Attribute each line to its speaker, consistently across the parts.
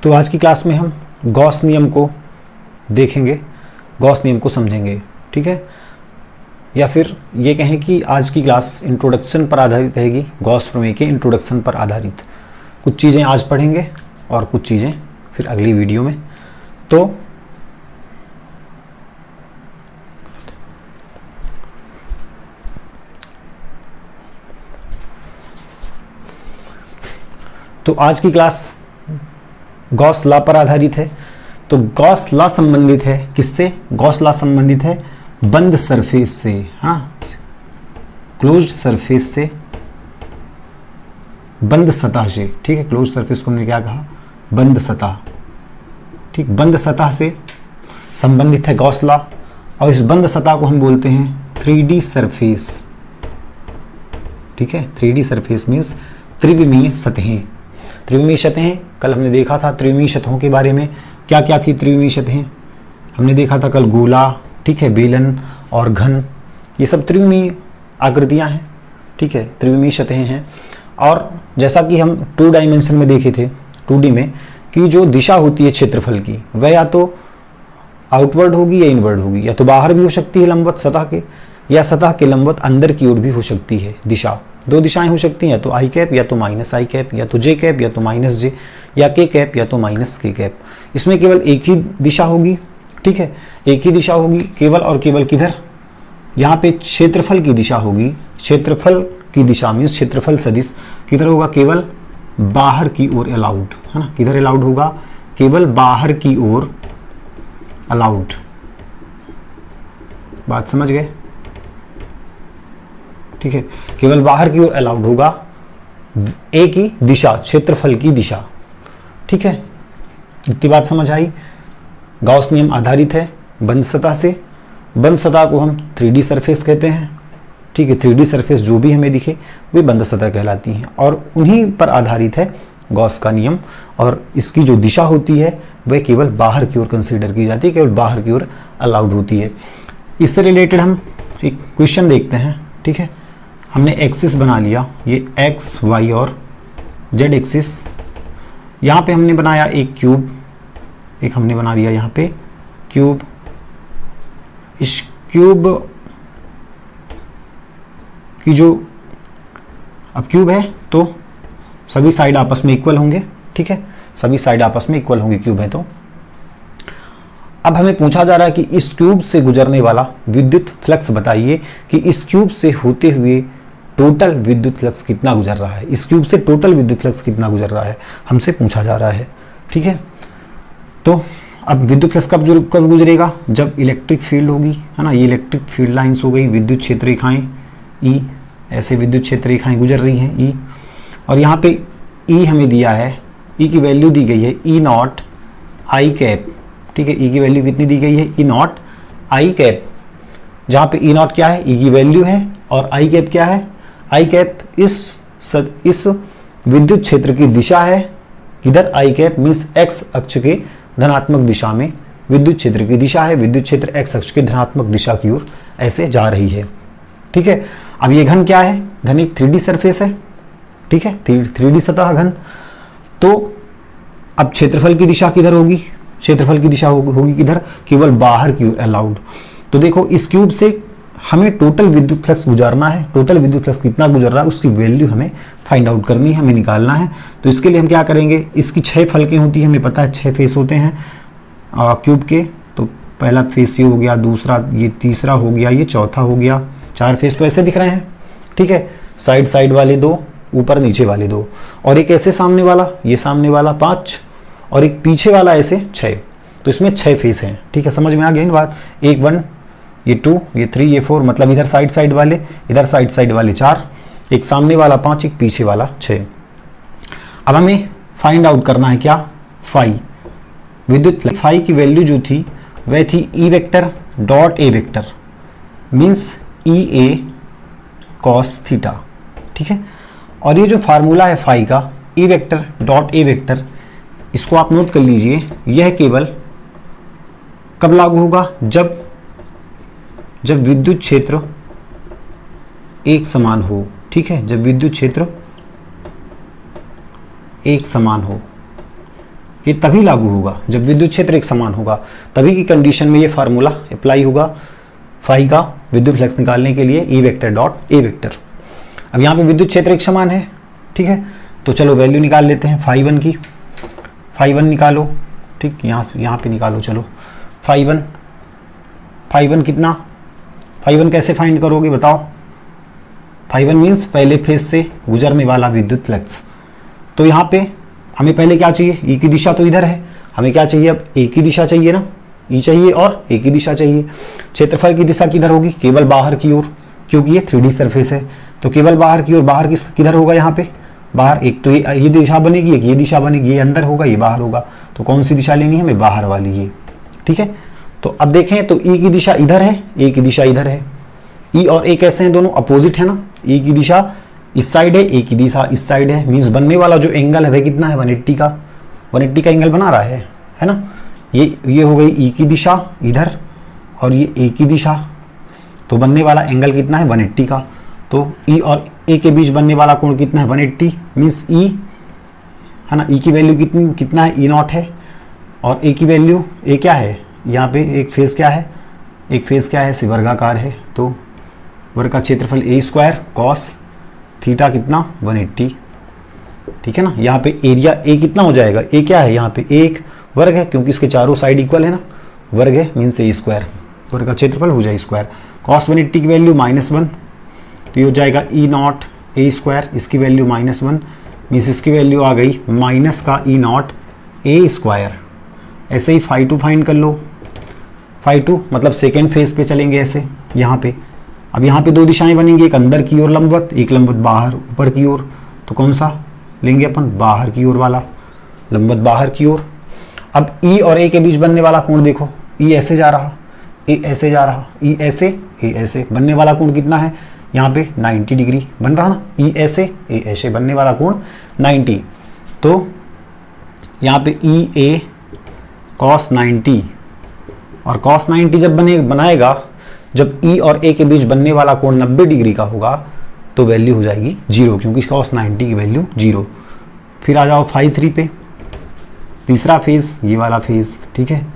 Speaker 1: तो आज की क्लास में हम गॉस नियम को देखेंगे, गॉस नियम को समझेंगे, ठीक है। या फिर ये कहें कि आज की क्लास इंट्रोडक्शन पर आधारित रहेगी, गॉस प्रमेय के इंट्रोडक्शन पर आधारित। कुछ चीज़ें आज पढ़ेंगे और कुछ चीज़ें फिर अगली वीडियो में। तो आज की क्लास गॉस लॉ पर आधारित है। तो गॉस लॉ संबंधित है किससे? गॉस लॉ संबंधित है बंद सरफेस से, हाँ, क्लोज्ड सरफेस से, बंद सतह से, ठीक है। क्लोज्ड सरफेस को हमने क्या कहा? बंद सतह, ठीक। बंद सतह से संबंधित है गॉस लॉ, और इस बंद सतह को हम बोलते हैं 3D सरफेस, ठीक है। 3D सरफेस मीन्स त्रिविमीय सतहें। त्रिविमीय सतहें कल हमने देखा था, त्रिविमीय सतहों के बारे में क्या क्या थी त्रिविमीय सतहें हमने देखा था कल। गोला, ठीक है, बेलन और घन, ये सब त्रिविमीय आकृतियां हैं, ठीक है, त्रिविमीय सतहें हैं। और जैसा कि हम 2 डायमेंशन में देखे थे, 2D में, कि जो दिशा होती है क्षेत्रफल की वह या तो आउटवर्ड होगी या इनवर्ड होगी, या तो बाहर भी हो सकती है लंबवत सतह के, या सतह के लंबवत अंदर की ओर भी हो सकती है दिशा। 2 दिशाएं हो सकती हैं, या तो आई कैप या तो माइनस आई कैप, या तो जे कैप या तो माइनस जे, या के कैप या तो माइनस के कैप। इसमें केवल एक ही दिशा होगी, ठीक है, एक ही दिशा होगी केवल और केवल किधर? यहाँ पे क्षेत्रफल की दिशा होगी। क्षेत्रफल की दिशा मीन्स क्षेत्रफल सदिश किधर होगा? केवल बाहर की ओर अलाउड, है ना। किधर अलाउड होगा? केवल बाहर की ओर अलाउड। बात समझ गए? ठीक है, केवल बाहर की ओर अलाउड होगा, एक ही दिशा, क्षेत्रफल की दिशा, ठीक है। इतनी बात समझ आई। गॉस नियम आधारित है बंद सतह से। बंद सतह को हम 3D सरफेस कहते हैं, ठीक है। 3D सरफेस जो भी हमें दिखे वे बंद सतह कहलाती हैं, और उन्हीं पर आधारित है गॉस का नियम। और इसकी जो दिशा होती है वह केवल बाहर की ओर कंसीडर की जाती है, केवल बाहर की ओर अलाउड होती है। इससे रिलेटेड हम एक क्वेश्चन देखते हैं, ठीक है। हमने एक्सिस बना लिया, ये एक्स, वाई और जेड एक्सिस। यहाँ पे हमने बनाया एक क्यूब, एक हमने बना दिया यहाँ पे क्यूब। इस क्यूब की जो अब क्यूब है तो सभी साइड आपस में इक्वल होंगे, ठीक है, सभी साइड आपस में इक्वल होंगे क्यूब है तो। अब हमें पूछा जा रहा है कि इस क्यूब से गुजरने वाला विद्युत फ्लक्स बताइए कि इस क्यूब से होते हुए टोटल विद्युत फ्लक्स कितना गुजर रहा है। इस क्यूब से टोटल विद्युत फ्लक्स कितना गुजर रहा है हमसे पूछा जा रहा है, ठीक है। तो अब विद्युत फ्लक्स कब गुजरेगा? जब इलेक्ट्रिक फील्ड होगी, है ना। ये इलेक्ट्रिक फील्ड लाइंस हो गई, विद्युत क्षेत्र रेखाएं ई, ऐसे विद्युत क्षेत्र रेखाएं गुजर रही हैं ई। और यहाँ पे ई हमें दिया है, ई की वैल्यू दी गई है ई नॉट आई कैप, ठीक है। ई की वैल्यू कितनी दी गई है? ई नॉट आई कैप, जहाँ पे ई नॉट क्या है? ई की वैल्यू है, और आई कैप क्या है? आई कैप इस विद्युत क्षेत्र की दिशा है। किधर? आई कैप मीन्स एक्स अक्ष के धनात्मक दिशा में विद्युत क्षेत्र की दिशा है। विद्युत क्षेत्र एक्स अक्ष के धनात्मक दिशा की ओर ऐसे जा रही है, ठीक है। अब ये घन क्या है? घन एक 3D सरफेस है, ठीक है, 3D सतह घन। तो अब क्षेत्रफल की दिशा किधर होगी? क्षेत्रफल की दिशा होगी किधर? केवल बाहर की ओर अलाउड। तो देखो इस क्यूब से हमें टोटल विद्युत फ्लक्स गुजारना है। टोटल विद्युत फ्लक्स कितना गुजर रहा है उसकी वैल्यू हमें फाइंड आउट करनी है, हमें निकालना है। तो इसके लिए हम क्या करेंगे? इसकी 6 फलकें होती है, हमें पता है 6 फेस होते हैं क्यूब के। तो पहला फेस ये हो गया, दूसरा ये, तीसरा हो गया, ये चौथा हो गया। 4 फेस तो ऐसे दिख रहे हैं, ठीक है। साइड वाले 2, ऊपर नीचे वाले 2, और एक ऐसे सामने वाला, ये सामने वाला 5, और एक पीछे वाला ऐसे 6। तो इसमें 6 फेस हैं, ठीक है। समझ में आ गई ना बात? एक 1, ये 2, ये 3, ये 4, मतलब इधर साइड वाले, इधर साइड वाले 4, एक सामने वाला 5, एक पीछे वाला 6। अब हमें फाइंड आउट करना है क्या? फाई, विद्युत फाई की वैल्यू जो थी वह थी E vector dot A vector means E A cos theta, ठीक है। और ये जो फार्मूला है फाई का, E vector dot A vector, इसको आप नोट कर लीजिए। यह केवल कब लागू होगा? जब विद्युत क्षेत्र एक समान हो, ठीक है। जब विद्युत क्षेत्र एक समान हो, ये तभी लागू होगा जब विद्युत क्षेत्र एक समान होगा, तभी की कंडीशन में ये फार्मूला अप्लाई होगा फाई का विद्युत फ्लक्स निकालने के लिए E vector dot A vector. अब यहाँ पे विद्युत क्षेत्र एक समान है, ठीक है, तो चलो वैल्यू निकाल लेते हैं फाई वन की। फाई वन निकालो, ठीक, यहाँ पे निकालो, चलो फाई वन कितना, फाई वन कैसे फाइंड करोगे बताओ। फाई वन मीन्स पहले फेज से गुजरने वाला विद्युत फ्लक्स। तो यहाँ पे हमें पहले क्या चाहिए, ई की दिशा तो इधर है, हमें क्या चाहिए अब, ए की दिशा चाहिए ना, ई चाहिए और ए की दिशा चाहिए। क्षेत्रफल की दिशा किधर होगी, केवल बाहर की ओर, क्योंकि ये 3D सरफेस है, तो केवल बाहर की ओर। बाहर किधर होगा यहाँ पे, बाहर एक तो ये दिशा बनेगी, एक ये दिशा बनेगी, ये अंदर होगा, ये बाहर होगा, तो कौन सी दिशा लेनी है हमें, बाहर वाली ये, ठीक है। तो अब देखें तो ई की दिशा इधर है, ए की दिशा इधर है। ई और ए कैसे हैं, दोनों अपोजिट है ना, ई की दिशा इस साइड है, ए की दिशा इस साइड है, मीन्स बनने वाला जो एंगल है वह कितना है, 180 का, 180 का एंगल बना रहा है ना। ये हो गई ई की दिशा इधर और ये ए की दिशा, तो बनने वाला एंगल कितना है, 180 का। तो ई और ए के बीच बनने वाला कोण कितना है, 180, मीन्स ई है ना, ई की वैल्यू कितना है, ई नॉट है, और ए की वैल्यू, ए क्या है यहाँ पे, एक फेज क्या है, से वर्गाकार है, तो वर्ग का क्षेत्रफल ए स्क्वायर कॉस थीटा कितना, 180, ठीक है ना। यहाँ पे एरिया ए कितना हो जाएगा, ए क्या है यहाँ पे, एक वर्ग है, क्योंकि इसके चारों साइड इक्वल है ना, वर्ग है मीन्स ए स्क्वायर, वर्ग का क्षेत्रफल हो जाए स्क्वायर। कॉस 180 की वैल्यू -1, तो ये हो जाएगा ई नॉट ए स्क्वायर, इसकी वैल्यू -1 मीन्स इसकी वैल्यू आ गई माइनस का ई नॉट ए स्क्वायर। ऐसे ही फाई टू फाइंड कर लो, फाई टू मतलब सेकेंड फेज पे चलेंगे ऐसे यहाँ पे। अब यहाँ पे दो दिशाएं बनेंगी, एक अंदर की ओर लंबवत, एक लंबवत बाहर ऊपर की ओर, तो कौन सा लेंगे अपन, बाहर की ओर वाला, लंबवत बाहर की ओर। अब ई और ए के बीच बनने वाला कोण देखो, ई ऐसे जा रहा, ए ऐसे जा रहा, ई ऐसे, ए ऐसे, बनने वाला कोण कितना है यहाँ पे 90 डिग्री बन रहा ना, ई ऐसे ए ऐसे, बनने वाला कोण 90। तो यहाँ पे ई ए कॉस 90, और कॉस 90 जब बनाएगा, जब ई और ए के बीच बनने वाला कोण 90 डिग्री का होगा, तो वैल्यू हो जाएगी 0, क्योंकि कॉस 90 की वैल्यू 0। फिर आ जाओ फाई 3 पे, तीसरा फेज, ये वाला फेज, ठीक है,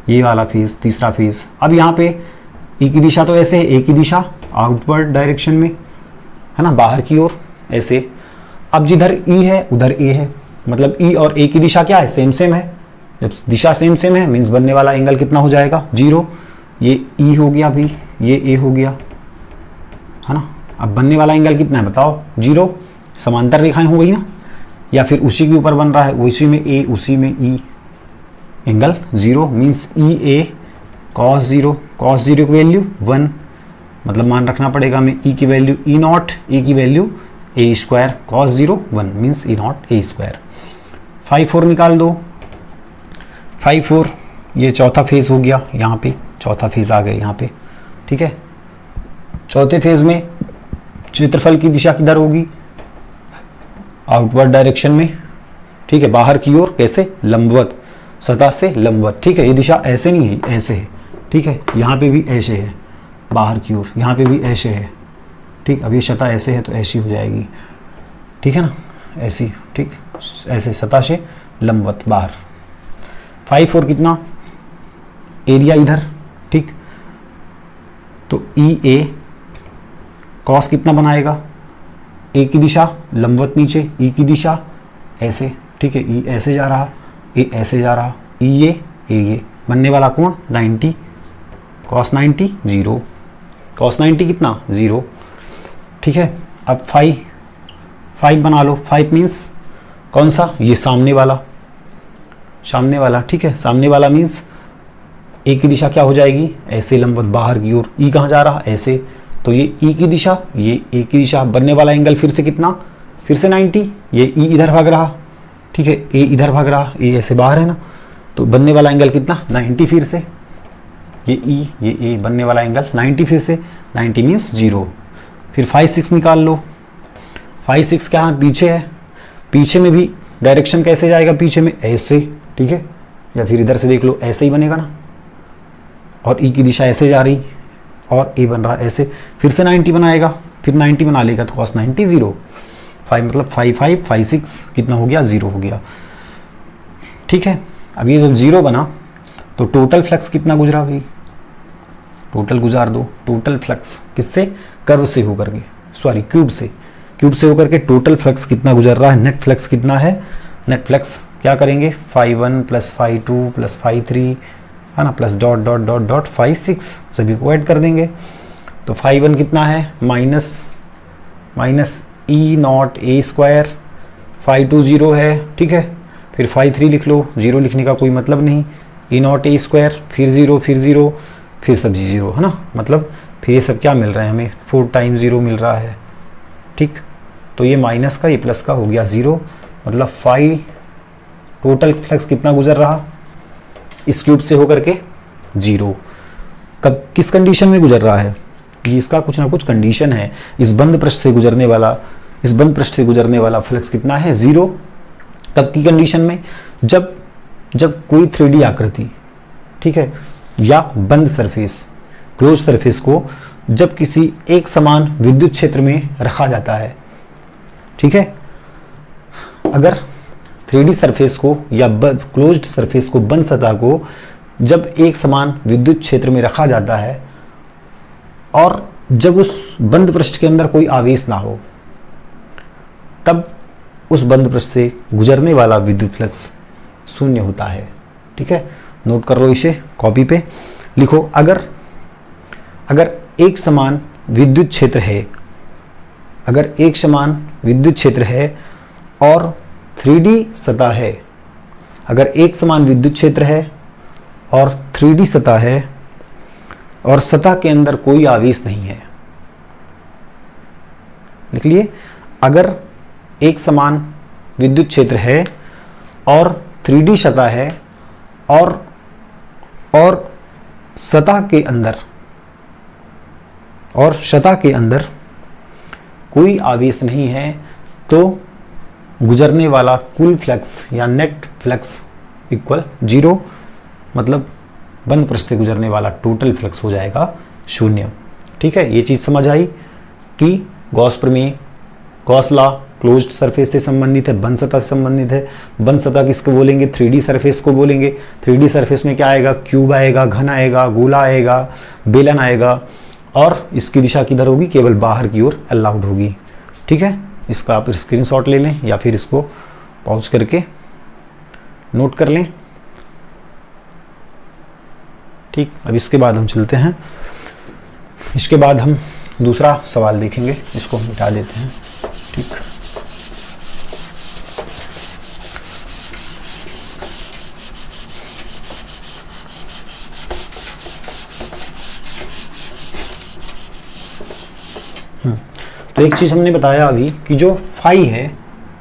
Speaker 1: ये वाला फेज, तीसरा फेज। अब यहाँ पे ई की दिशा तो ऐसे है, ए की दिशा आउटवर्ड डायरेक्शन में है ना, बाहर की ओर ऐसे। अब जिधर ई है उधर ए है, मतलब ई और ए की दिशा क्या है, सेम है। जब दिशा सेम है मीन्स बनने वाला एंगल कितना हो जाएगा, 0। ये ई हो गया भी, ये ए हो गया, है ना। अब बनने वाला एंगल कितना है बताओ, 0। समांतर रेखाएं हो गई ना, या फिर उसी के ऊपर बन रहा है, उसी में ए उसी में ई, एंगल 0 मीन्स ई ए कॉस 0, कॉस 0 की वैल्यू 1, मतलब मान रखना पड़ेगा हमें ई की वैल्यू ई नॉट, ए की value A square, cos 0 1 means E naught A square. Phi 4 निकाल दो, फाई 4 ये चौथा फेज हो गया, यहाँ पे चौथा फेज आ गया यहाँ पे, ठीक है। चौथे फेज में क्षेत्रफल की दिशा किधर होगी, आउटवर्ड डायरेक्शन में, ठीक है, बाहर की ओर, कैसे, लंबवत, सतह से लंबवत, ठीक है। ये दिशा ऐसे नहीं है, ऐसे है, ठीक है, यहाँ पे भी ऐसे है बाहर की ओर, यहाँ पे भी ऐसे है, ठीक। अब ये सतह ऐसे है तो ऐसी हो जाएगी, ठीक है ना, ऐसी, ठीक, ऐसे सतह से लंबवत बाहर। फाई 4 कितना, एरिया इधर, ठीक, तो ई ए कॉस कितना बनाएगा, ए की दिशा लंबवत नीचे, ई की दिशा ऐसे, ठीक है, ई ऐसे जा रहा, ए ऐसे जा रहा, ई ए बनने वाला कोण 90, कॉस 90 0, कॉस 90 कितना 0, ठीक है। अब 5 बना लो, 5 मीन्स कौन सा, ये सामने वाला, ठीक है, सामने वाला मीन्स ए की दिशा क्या हो जाएगी, ऐसे लंबवत बाहर की ओर, ई कहाँ जा रहा, ऐसे, तो ये ई की दिशा, ये ए की दिशा, बनने वाला एंगल फिर से कितना, फिर से 90, ये ई इधर भाग रहा, ठीक है, ए इधर भाग रहा, ए ऐसे बाहर है ना, तो बनने वाला एंगल कितना 90, फिर से ये ई ये ए, बनने वाला एंगल 90, फिर से 90 मीन्स 0। फिर 5 6 निकाल लो, 5 6 क्या पीछे है, पीछे में भी डायरेक्शन कैसे जाएगा, पीछे में ऐसे, ठीक है, या फिर इधर से देख लो, ऐसे ही बनेगा ना, और ई की दिशा ऐसे जा रही और ए बन रहा ऐसे, फिर से 90 बनाएगा, फिर 90 बना लेगा तो कॉस 90 0, 5 मतलब 5 6 कितना हो गया, 0 हो गया। ठीक है। अब ये जब 0 बना तो टोटल फ्लक्स कितना गुजरा भाई, टोटल गुजार दो, टोटल फ्लक्स किससे, कर्व से होकर के, सॉरी क्यूब से होकर के टोटल फ्लक्स कितना गुजर रहा है, नेट फ्लक्स कितना है, नेट फ्लक्स क्या करेंगे, φ1 प्लस φ2 प्लस φ3 है ना, plus dot dot dot dot φ6, सभी को ऐड कर देंगे। तो φ1 कितना है, माइनस ई नॉट ए स्क्वायर, φ2 0 है, ठीक है। फिर φ3 लिख लो, 0 लिखने का कोई मतलब नहीं, ई नॉट ए स्क्वायर, फिर 0 फिर सब 0 है ना, मतलब फिर ये सब क्या मिल रहा है हमें, 4 टाइम्स 0 मिल रहा है, ठीक। तो ये माइनस का ये प्लस का हो गया 0, मतलब फाई टोटल फ्लक्स कितना गुजर रहा, इस क्यूब से होकर के 0। कब किस कंडीशन में गुजर रहा है, ये इसका कुछ ना कुछ कंडीशन है। इस बंद पृष्ठ से गुजरने वाला फ्लक्स कितना है, 0। कब की कंडीशन में, जब कोई 3D आकृति, ठीक है, या बंद सरफेस, क्लोज सरफेस को जब किसी एक समान विद्युत क्षेत्र में रखा जाता है, ठीक है। अगर 3D सरफेस को या क्लोज्ड सरफेस को, बंद सतह को जब एक समान विद्युत क्षेत्र में रखा जाता है और जब उस बंद पृष्ठ के अंदर कोई आवेश ना हो, तब उस बंद पृष्ठ से गुजरने वाला विद्युत फ्लक्स शून्य होता है, ठीक है। नोट कर लो इसे, कॉपी पे लिखो। अगर एक समान विद्युत क्षेत्र है, अगर एक समान विद्युत क्षेत्र है और 3D सतह है, अगर एक समान विद्युत क्षेत्र है और 3D सतह है और सतह के अंदर कोई आवेश नहीं है, लिख लिए, अगर एक समान विद्युत क्षेत्र है और 3D सतह है और सतह के अंदर कोई आवेश नहीं है, तो गुजरने वाला कुल फ्लक्स या नेट फ्लक्स इक्वल 0, मतलब बंद पृष्ठ से गुजरने वाला टोटल फ्लक्स हो जाएगा 0, ठीक है। ये चीज़ समझ आई कि गॉस प्रमेय, गॉस लॉ क्लोज्ड सरफेस से संबंधित है, बंद सतह से संबंधित है। बंद सतह किसको बोलेंगे, 3D सरफेस को बोलेंगे। 3D सरफेस में क्या आएगा, क्यूब आएगा, घन आएगा, गोला आएगा, बेलन आएगा, और इसकी दिशा किधर होगी, केवल बाहर की ओर अलाउड होगी, ठीक है। इसका आप स्क्रीनशॉट ले लें या फिर इसको पॉज करके नोट कर लें, ठीक। अब इसके बाद हम चलते हैं, इसके बाद हम दूसरा सवाल देखेंगे, इसको हम मिटा देते हैं, ठीक। तो एक चीज हमने बताया अभी कि जो फाई है,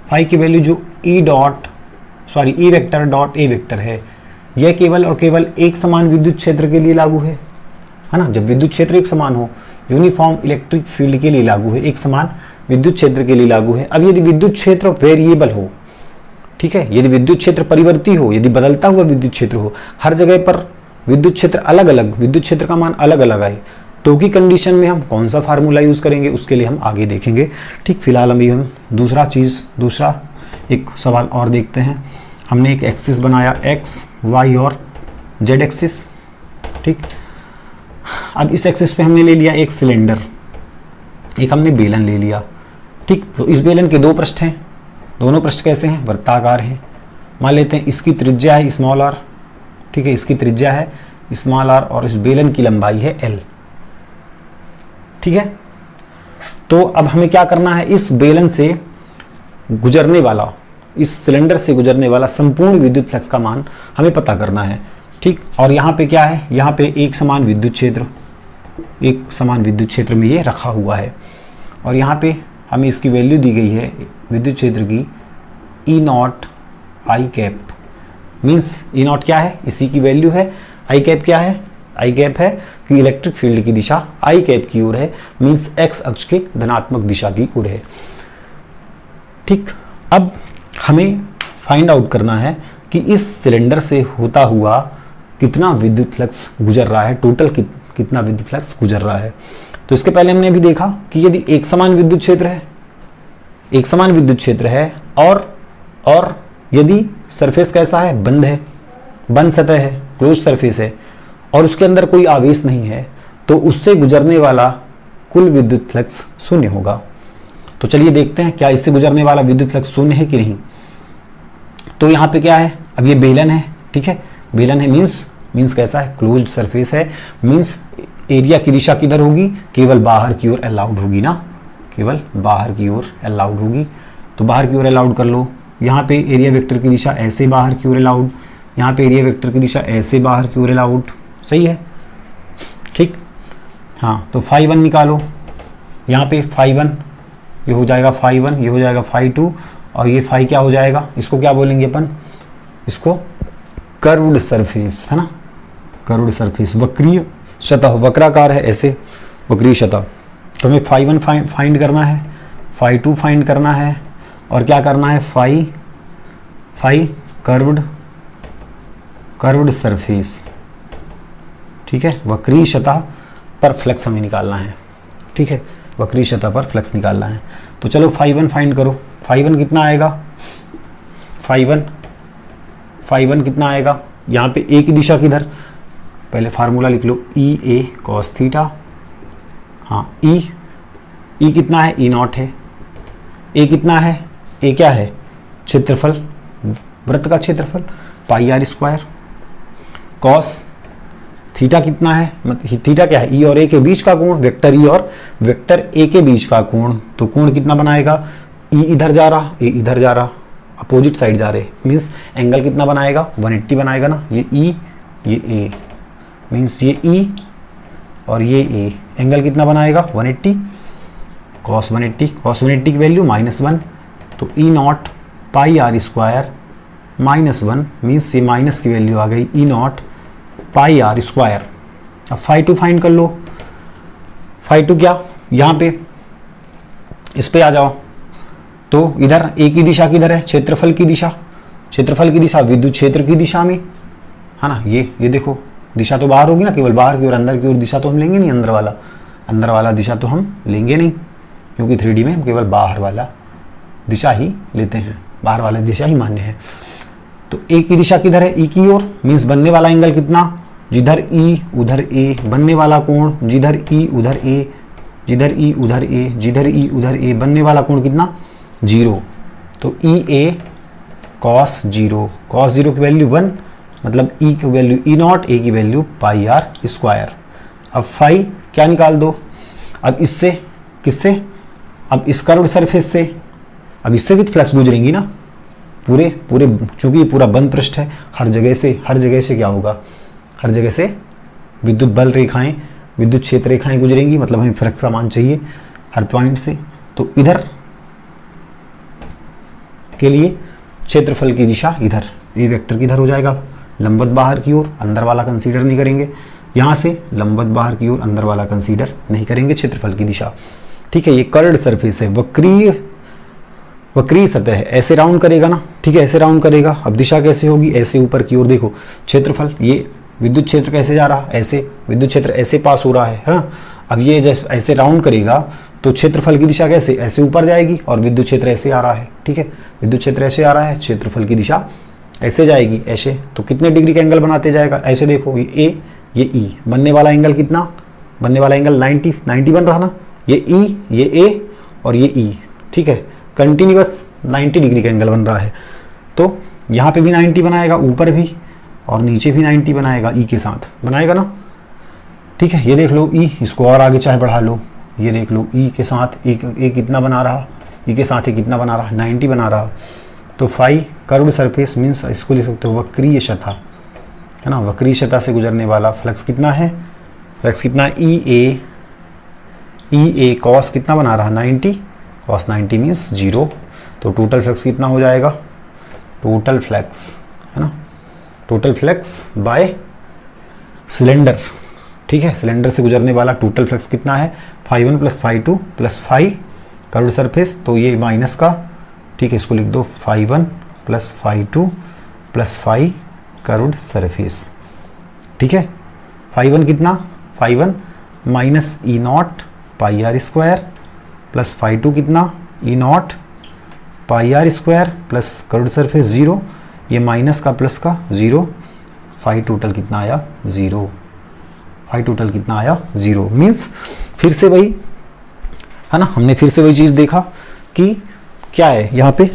Speaker 1: फाई की वैल्यू जो E vector dot A vector है, यह केवल और केवल एक समान विद्युत क्षेत्र के लिए लागू है ना। जब विद्युत क्षेत्र एक समान हो, यूनिफॉर्म इलेक्ट्रिक फील्ड के लिए लागू है, एक समान विद्युत क्षेत्र के लिए लागू है। अब यदि विद्युत क्षेत्र वेरिएबल हो, ठीक है, यदि विद्युत क्षेत्र परिवर्ती हो, यदि बदलता हुआ विद्युत क्षेत्र हो, हर जगह पर विद्युत क्षेत्र अलग अलग, विद्युत क्षेत्र का मान अलग अलग आए, तो की कंडीशन में हम कौन सा फार्मूला यूज करेंगे, उसके लिए हम आगे देखेंगे, ठीक। फिलहाल अभी हम दूसरा एक सवाल और देखते हैं। हमने एक एक्सिस बनाया, एक्स वाई और जेड एक्सिस, ठीक। अब इस एक्सिस पे हमने ले लिया एक सिलेंडर, एक हमने बेलन ले लिया, ठीक। तो इस बेलन के दो पृष्ठ हैं, दोनों पृष्ठ कैसे हैं, वृत्ताकार हैं। मान लेते हैं इसकी त्रिज्या है स्मॉल आर, ठीक है, इसकी त्रिज्या है स्मॉल आर और इस बेलन की लंबाई है एल, ठीक है। तो अब हमें क्या करना है, इस बेलन से गुजरने वाला, इस सिलेंडर से गुजरने वाला संपूर्ण विद्युत फ्लक्स का मान हमें पता करना है, ठीक। और यहाँ पे क्या है, यहाँ पे एक समान विद्युत क्षेत्र में ये रखा हुआ है, और यहाँ पे हमें इसकी वैल्यू दी गई है विद्युत क्षेत्र की E naught I cap, means E naught क्या है, इसी की वैल्यू है। आई कैप क्या है, आई कैप है कि इलेक्ट्रिक फील्ड की दिशा आई कैप की ओर है, मीन्स एक्स अक्ष के धनात्मक दिशा की ओर है, ठीक। अब हमें फाइंड आउट करना है कि इस सिलेंडर से होता हुआ कितना विद्युत फ्लक्स गुजर रहा है, टोटल कितना विद्युत फ्लक्स गुजर रहा है। तो इसके पहले हमने अभी देखा कि यदि एक समान विद्युत क्षेत्र है और यदि सरफेस कैसा है, बंद है, बंद सतह है, क्लोज सरफेस है, और उसके अंदर कोई आवेश नहीं है, तो उससे गुजरने वाला कुल विद्युत फ्लक्स शून्य होगा। तो चलिए देखते हैं क्या इससे गुजरने वाला विद्युत फ्लक्स शून्य है कि नहीं। तो यहाँ पे क्या है, अब ये बेलन है, ठीक है, बेलन है मीन्स कैसा है, क्लोज्ड सरफेस है, मीन्स एरिया की दिशा किधर होगी, केवल बाहर की ओर अलाउड होगी ना, केवल बाहर की ओर अलाउड होगी। तो बाहर की ओर अलाउड कर लो, यहाँ पे एरिया वेक्टर की दिशा ऐसे बाहर की ओर अलाउड, यहाँ पे एरिया वेक्टर की दिशा ऐसे बाहर की ओर अलाउड, सही है, ठीक। हाँ, तो फाई 1 निकालो, यहाँ पे फाई 1 ये हो जाएगा फाई 1, ये हो जाएगा फाई 2, और ये फाई क्या हो जाएगा, इसको क्या बोलेंगे अपन, इसको कर्व्ड सरफेस है ना, कर्व्ड सरफेस, वक्रीय सतह, वक्राकार है ऐसे, वक्रीय सतह। तो हमें फाई 1 फाइंड करना है, फाई 2 फाइंड करना है, और क्या करना है, फाई कर्व्ड सरफेस, ठीक है, वक्रीय सतह पर फ्लक्स हमें निकालना है, ठीक है, वक्रीय सतह पर फ्लक्स निकालना है। तो चलो फाई 1 फाइंड करो, फाई 1 कितना आएगा, फाई 1 कितना आएगा, यहाँ पे ए की दिशा किधर, पहले फार्मूला लिख लो, ई ए कॉस थीटा, हाँ ई कितना है, ई नॉट है, ए कितना है, ए क्या है, क्षेत्रफल, वृत्त का क्षेत्रफल, पाई आर स्क्वायर, कॉस थीटा कितना है, थीटा क्या है, ई और ए के बीच का कोण, वेक्टर ई और वेक्टर ए के बीच का कोण, तो कोण कितना बनाएगा, ई इधर जा रहा, ए इधर जा रहा, अपोजिट साइड जा रहे, मीन्स एंगल कितना बनाएगा, 180 बनाएगा ना, ये ई ये ए, मीन्स ये ई और ये ए, एंगल कितना बनाएगा 180, कॉस 180 की वैल्यू -1, तो E naught pi R square -1, means ये माइनस की वैल्यू आ गई, E naught pi R square. अब फाई 2 फाइंड कर लो, फाई 2 क्या, यहाँ पे इस पे आ जाओ, तो इधर ए की दिशा किधर है, क्षेत्रफल की दिशा, क्षेत्रफल की दिशा विद्युत क्षेत्र की दिशा में है ना, ये देखो दिशा तो बाहर होगी ना, केवल बाहर की ओर, अंदर की ओर दिशा तो हम लेंगे नहीं, अंदर वाला दिशा तो हम लेंगे नहीं, क्योंकि 3D में हम केवल बाहर वाला दिशा ही लेते हैं, बाहर वाला दिशा ही मान्य है। तो ए की दिशा किधर है, ई की ओर, मीन्स बनने वाला एंगल कितना, जिधर ई उधर ए, बनने वाला कोण जिधर ई उधर ए, जिधर ई उधर ए, जिधर ई उधर ए, बनने वाला कोण कितना 0, तो ई ए कॉस 0 की वैल्यू 1, मतलब ई की वैल्यू ई नॉट, ए की वैल्यू पाई आर स्क्वायर। अब फाई क्या निकाल दो, अब इससे किससे, अब इस कर्व्ड सरफेस से, अब इससे भी फ्लक्स गुजरेंगी ना, पूरे चूंकि ये पूरा बंद पृष्ठ है, हर जगह से क्या होगा, हर जगह से विद्युत बल रेखाएं, विद्युत क्षेत्र रेखाएं गुजरेंगी, मतलब हमें फ्लक्स का मान चाहिए हर पॉइंट से। तो इधर के लिए क्षेत्रफल की दिशा इधर, ए वेक्टर किधर हो जाएगा, लंबवत बाहर की ओर, अंदर वाला कंसीडर नहीं करेंगे, यहाँ से लंबवत बाहर की ओर, अंदर वाला कंसीडर नहीं करेंगे, क्षेत्रफल की दिशा, ठीक है। ये कर्व्ड सरफेस है, वक्रीय सतह है, ऐसे राउंड करेगा ना, ठीक है, ऐसे राउंड करेगा। अब दिशा कैसे होगी, ऐसे ऊपर की ओर, देखो क्षेत्रफल, ये विद्युत क्षेत्र कैसे जा रहा, ऐसे विद्युत क्षेत्र ऐसे पास हो रहा है ना। अब ये जब ऐसे राउंड करेगा तो क्षेत्रफल की दिशा कैसे, ऐसे ऊपर जाएगी, और विद्युत क्षेत्र ऐसे आ रहा है, ठीक है, विद्युत क्षेत्र ऐसे आ रहा है, क्षेत्रफल की दिशा ऐसे जाएगी, ऐसे, तो कितने डिग्री का एंगल बनाते जाएगा, ऐसे देखो, ये ए ये ई, बनने वाला एंगल कितना, बनने वाला एंगल 90 बन रहा ना, ये ई ये ए और ये ई, ठीक है, कंटिन्यूअस 90 डिग्री का एंगल बन रहा है। तो यहाँ पे भी 90 बनाएगा, ऊपर भी और नीचे भी 90 बनाएगा, ई के साथ बनाएगा ना, ठीक है। ये देख लो ई, इसको और आगे चाहे बढ़ा लो, ये देख लो ई के साथ ए कितना बना रहा, ई के साथ ये कितना बना रहा, 90 बना रहा। तो फाई कर्व्ड सरफेस मीन्स इसको लिख सकते हो वक्रीय सतह, है ना, वक्रीय सतह से गुजरने वाला फ्लक्स कितना है, फ्लक्स कितना, ई ए कॉस कितना बना रहा 90, कॉस 90 मीन्स 0, तो टोटल फ्लक्स कितना हो जाएगा, टोटल फ्लक्स, है ना, टोटल फ्लक्स बाय सिलेंडर, ठीक है, सिलेंडर से गुजरने वाला टोटल फ्लक्स कितना है, phi 1 plus phi 2 plus phi curved surface, तो ये माइनस का, ठीक है, इसको लिख दो phi 1 plus phi 2 plus phi curved surface, ठीक है। फाई 1 कितना, phi 1 minus E naught pi R square plus phi 2 कितना, E naught pi R square plus curved surface 0, ये माइनस का प्लस का 0, फाइव टोटल कितना आया 0, फाइव टोटल कितना आया 0। मीन्स फिर से वही है ना, हमने फिर से वही चीज़ देखा कि क्या है यहाँ पे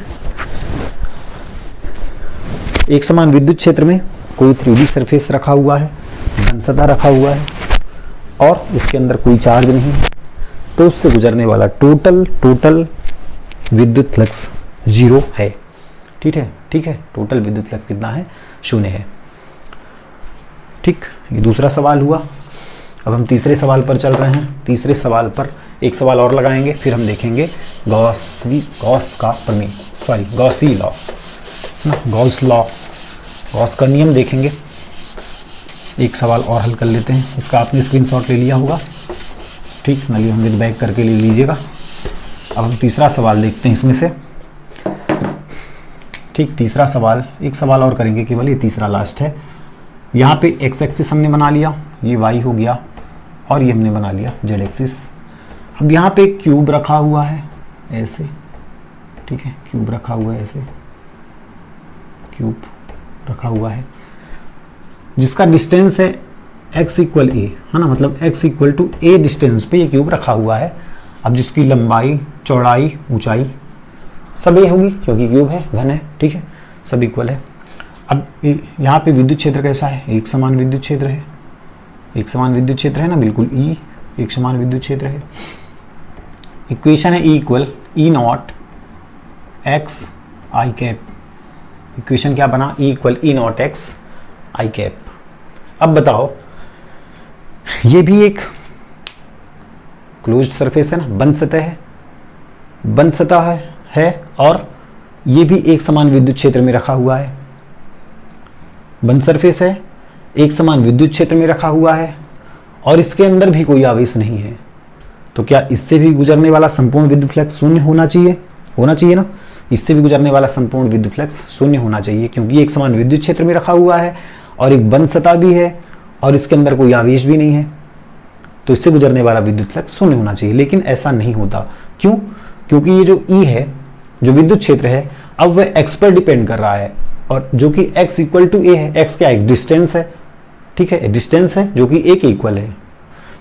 Speaker 1: एक समान विद्युत क्षेत्र में कोई 3D सरफेस रखा हुआ है, घन सतह रखा हुआ है और उसके अंदर कोई चार्ज नहीं है, तो उससे गुजरने वाला टोटल विद्युत फ्लक्स 0 है। ठीक है, टोटल विद्युत फ्लक्स कितना है 0 है। ठीक, ये दूसरा सवाल हुआ। अब हम तीसरे सवाल पर चल रहे हैं। तीसरे सवाल पर एक सवाल और लगाएंगे, फिर हम देखेंगे गॉस लॉ, गॉस का नियम देखेंगे। एक सवाल और हल कर लेते हैं, इसका आपने स्क्रीनशॉट ले लिया होगा। ठीक, नली हम विद बैक करके ले लीजिएगा। अब हम तीसरा सवाल देखते हैं इसमें से। ठीक, तीसरा सवाल, एक सवाल और करेंगे केवल, ये तीसरा लास्ट है। यहाँ पे एक्स एक्सिस हमने बना लिया, ये वाई हो गया और ये हमने बना लिया जेड एक्सिस। अब यहाँ पे क्यूब रखा हुआ है ऐसे, ठीक है, क्यूब रखा हुआ है ऐसे, क्यूब रखा हुआ है जिसका डिस्टेंस है x इक्वल ए, है ना, मतलब x equal to a distance पे ये क्यूब रखा हुआ है। अब जिसकी लंबाई, चौड़ाई, ऊंचाई सब ए होगी क्योंकि क्यूब है, घन है। ठीक है, सब इक्वल है। अब यहाँ पे विद्युत क्षेत्र कैसा है, एक समान विद्युत क्षेत्र है, एक समान विद्युत क्षेत्र है ना, बिल्कुल ई एक समान विद्युत क्षेत्र है। इक्वेशन है E equal E not x I cap. Equation क्या बना, E equal E not x I cap. अब बताओ, ये भी एक क्लोज्ड सरफेस है ना, बंद सतह है, बंद सतह है और ये भी एक समान विद्युत क्षेत्र में रखा हुआ है। बंद सरफेस है, एक समान विद्युत क्षेत्र में रखा हुआ है और इसके अंदर भी कोई आवेश नहीं है, तो क्या इससे भी गुजरने वाला संपूर्ण विद्युत फ्लक्स शून्य होना चाहिए? होना चाहिए ना, इससे भी गुजरने वाला संपूर्ण विद्युत फ्लक्स शून्य होना चाहिए क्योंकि एक समान विद्युत क्षेत्र में रखा हुआ है और एक बंद सतह भी है और इसके अंदर कोई आवेश भी नहीं है, तो इससे गुजरने वाला विद्युत फ्लक्स शून्य होना चाहिए। लेकिन ऐसा नहीं होता, क्यों? क्योंकि ये जो ई है, जो विद्युत क्षेत्र है, अब वह एक्स पर डिपेंड कर रहा है और जो कि x इक्वल टू ए है। x क्या है, डिस्टेंस है। ठीक है, डिस्टेंस है जो कि a के इक्वल है।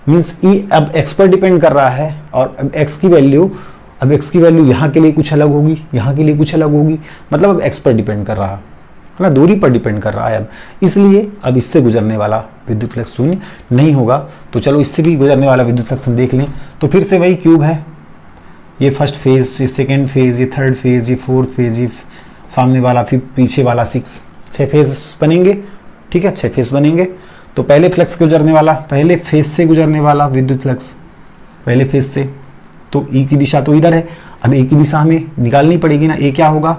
Speaker 1: मीन्स ई अब x पर डिपेंड कर रहा है और अब x की वैल्यू, अब x की वैल्यू यहाँ के लिए कुछ अलग होगी, यहाँ के लिए कुछ अलग होगी, मतलब अब x पर डिपेंड कर रहा है ना, दूरी पर डिपेंड कर रहा है अब, इसलिए अब इससे गुजरने वाला विद्युत फ्लक्स शून्य नहीं होगा। तो चलो इससे भी गुजरने वाला विद्युत फ्लक्स हम देख लें। तो फिर से वही क्यूब है, ये फर्स्ट फेज, ये सेकेंड फेज, ये थर्ड फेज, ये फोर्थ फेज, ये सामने वाला, फिर पीछे वाला 6 फेज बनेंगे। ठीक है, 6 फेज बनेंगे। तो पहले फ्लक्स गुजरने वाला, पहले फेज से गुजरने वाला विद्युत फ्लक्स, पहले फेज से, तो ई की दिशा तो इधर है। अब ए की दिशा हमें निकालनी पड़ेगी ना। ए क्या होगा,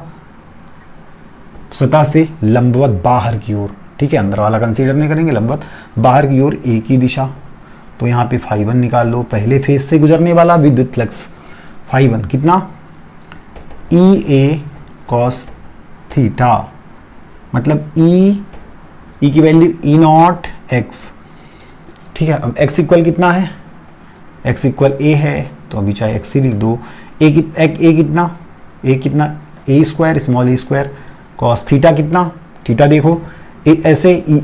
Speaker 1: सतह से लंबवत बाहर की ओर। ठीक है, अंदर वाला कंसीडर नहीं करेंगे, लंबवत बाहर की ओर ए की दिशा। तो यहाँ पे φ1 निकाल लो, पहले फेज से गुजरने वाला विद्युत फ्लक्स φ1 कितना, ई ए कॉस थीटा, मतलब ई की वैल्यू ई नॉट एक्स। ठीक है, अब x इक्वल कितना है, x इक्वल ए है, तो अभी चाहे x ही लिख दो। ए कितना, ए स्क्वायर, स्मॉल ए स्क्वायर, कॉस थीटा कितना, थीटा देखो, ए ऐसे, ई